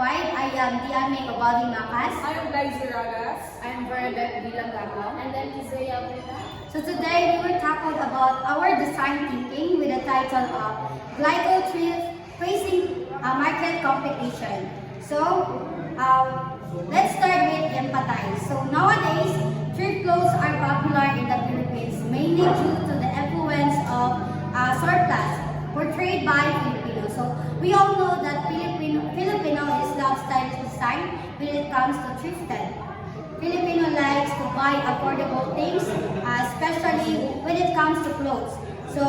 Verified. I am Diane Gabali Macas. I am Liza Ragas. I am Bernadette Vilangapa. And then Isaiah Vita. So today we will tackle about our design thinking with the title of Glyco Thrift Facing Market Competition. So let's start with empathize. So nowadays, thrift clothes are popular in the Philippines mainly due to the influence of surplus portrayed by Filipinos. So we all know that Filipino is love stylish design when it comes to thrifted. Filipino likes to buy affordable things, especially when it comes to clothes. So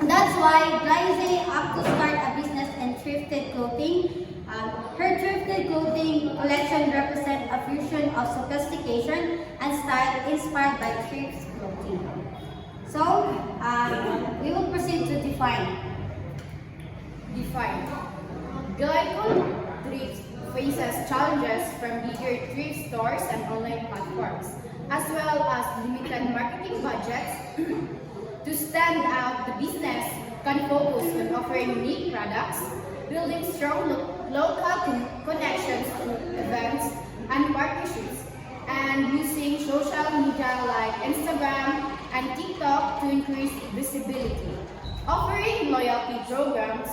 that's why Glyze up to start a business in thrifted clothing. Her thrifted clothing collection represents a fusion of sophistication and style inspired by thrift clothing. So we will proceed to define. Glycol Thrift faces challenges from bigger thrift stores and online platforms, as well as limited marketing budgets. To stand out, the business can focus on offering unique products, building strong local connections through events and partnerships, and using social media like Instagram and TikTok to increase visibility. Offering loyalty programs,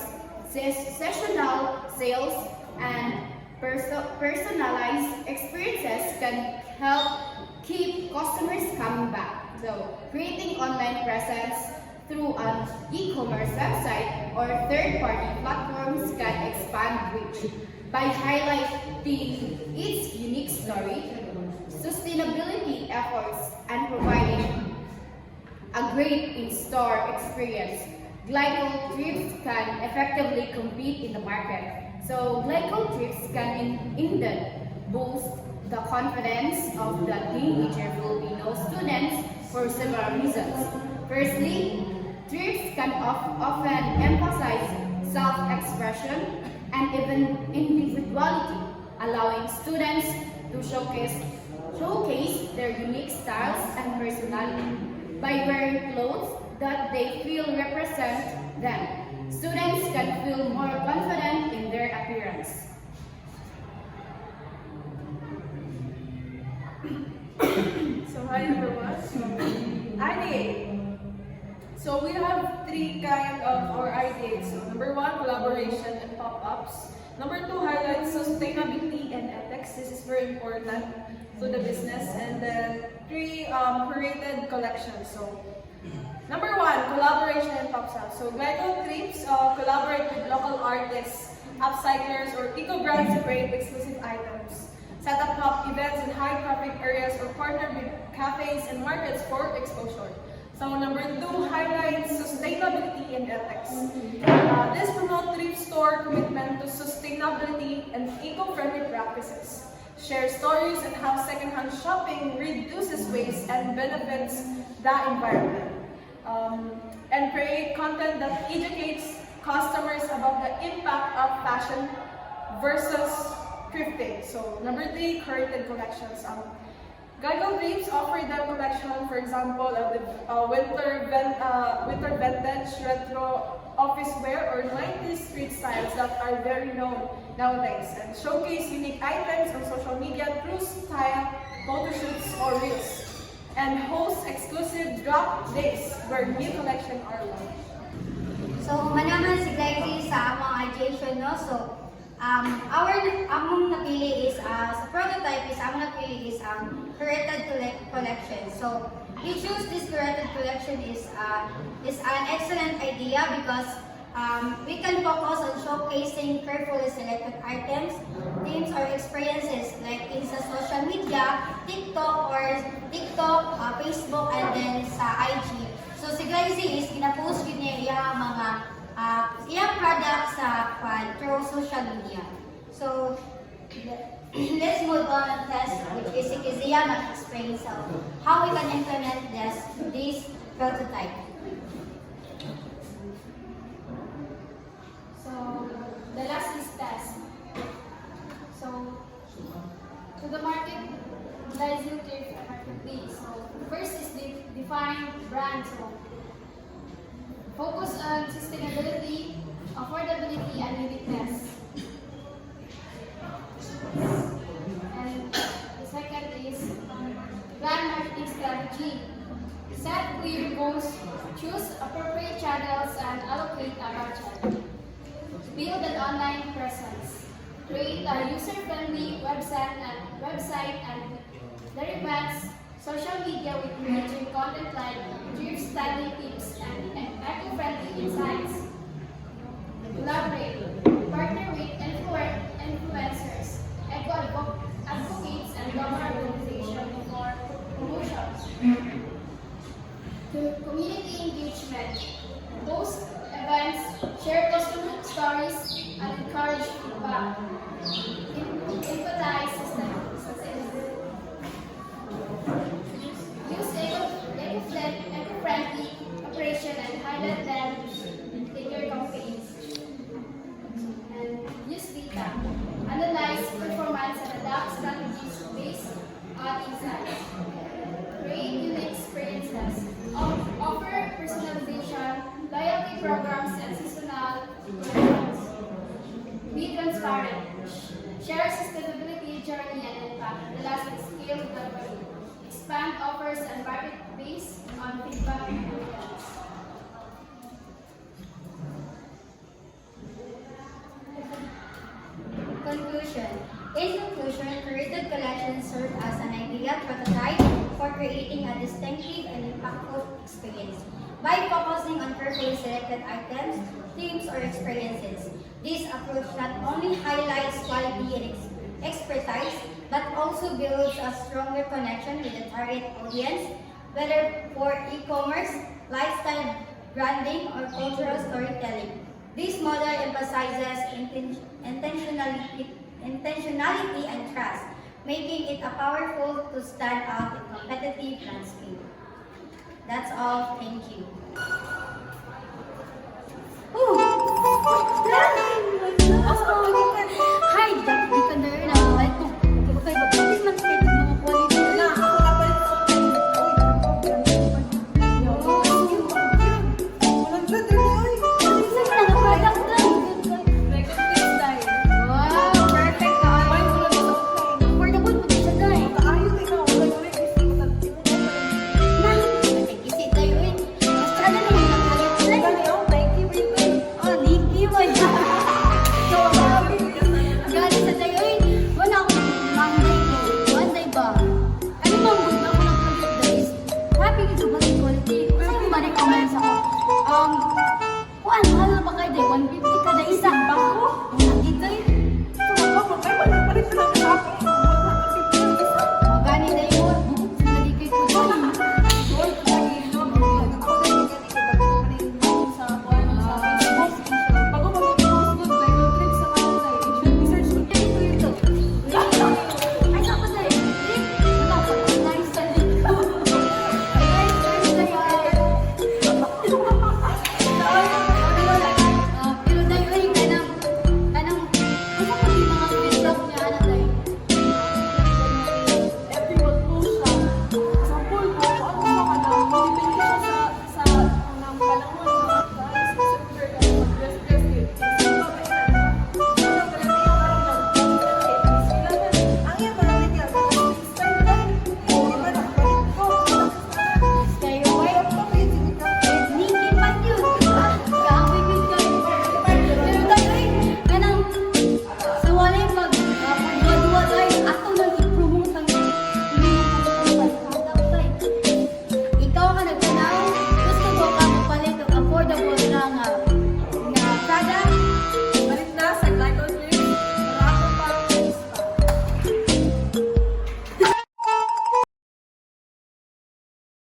seasonal sales, and personalized experiences can help keep customers coming back. So, creating online presence through an e-commerce website or third-party platforms can expand reach by highlighting its unique story, sustainability efforts, and providing a great in-store experience. Glycol Thrifts can effectively compete in the market. So, Glycol Thrifts can indeed boost the confidence of the teenager Filipino students for several reasons. Firstly, thrifts can often emphasize self-expression and even individuality, allowing students to showcase their unique styles and personality by wearing clothes that they feel represent them. Students can feel more confident in their appearance. So hi everyone. Ideate. So we have three kind of our ideas. So number one, collaboration and pop-ups. Number two, highlights sustainability and ethics. This is very important to the business. And then three, curated collections. So number one, collaboration and pop-ups. So Glycol Thrifts collaborate with local artists, upcyclers, or eco-brands to create exclusive items. Set up pop events in high-traffic areas or partner with cafes and markets for exposure. So number two, highlights sustainability and ethics. This promotes thrift store commitment to sustainability and eco-friendly practices. Share stories on how secondhand shopping reduces waste and benefits the environment. And create content that educates customers about the impact of fashion versus thrifting. So number three, curated collections. Glycol Thrifts offer them collection, for example, of the winter vintage retro office wear or 90s street styles that are very known nowadays, and showcase unique items on social media through style, photo shoots, or reels, and host exclusive drop days where new collection are launched. So manaman si Glyze sa among adjacent no. So among napili is sa prototype is among napili is curated collection. So we choose this curated collection is an excellent idea because we can focus on showcasing carefully selected items, themes, or experiences like in sa social media, TikTok, Facebook, and then sa IG. So si Glyze is gina-post yun niya iyang mga iyang products sa through social media. So let's move on test, which is si Kizia mag-explain so how we can implement this prototype. So the last is test. So to the market, Glycol Thrift marketplace. So first is define brand. So focus on sustainability, affordability, and uniqueness. strategy. Set clear goals, choose appropriate channels, and allocate a budget. Build an online presence. Create a user-friendly website and derivatives, social media with engaging content like thrift styling tips and eco-friendly insights. Collaborate. Partner with influencers, advocates, and government organizations for promotions. Community engagement. Host events, share customer stories, and encourage feedback. Empathize sustainability. Use eco-friendly operation and highlight them in your campaigns. And use data. Analyze performance and adapt strategies based on insights. Create unique experiences. Offer personalization, loyalty programs, and seasonal programs. Be transparent. Share sustainability journey and impact. The last is scale globally. Expand offers and market based on feedback and evidence. Conclusion. In conclusion, curated collections serve as an ideal prototype for creating a distinctive and impactful experience. By focusing on carefully selected items, themes, or experiences, this approach not only highlights quality and expertise, but also builds a stronger connection with the target audience, whether for e-commerce, lifestyle branding, or cultural storytelling. This model emphasizes intentionality and trust, making it a powerful to stand out in competitive landscape. That's all. Thank you.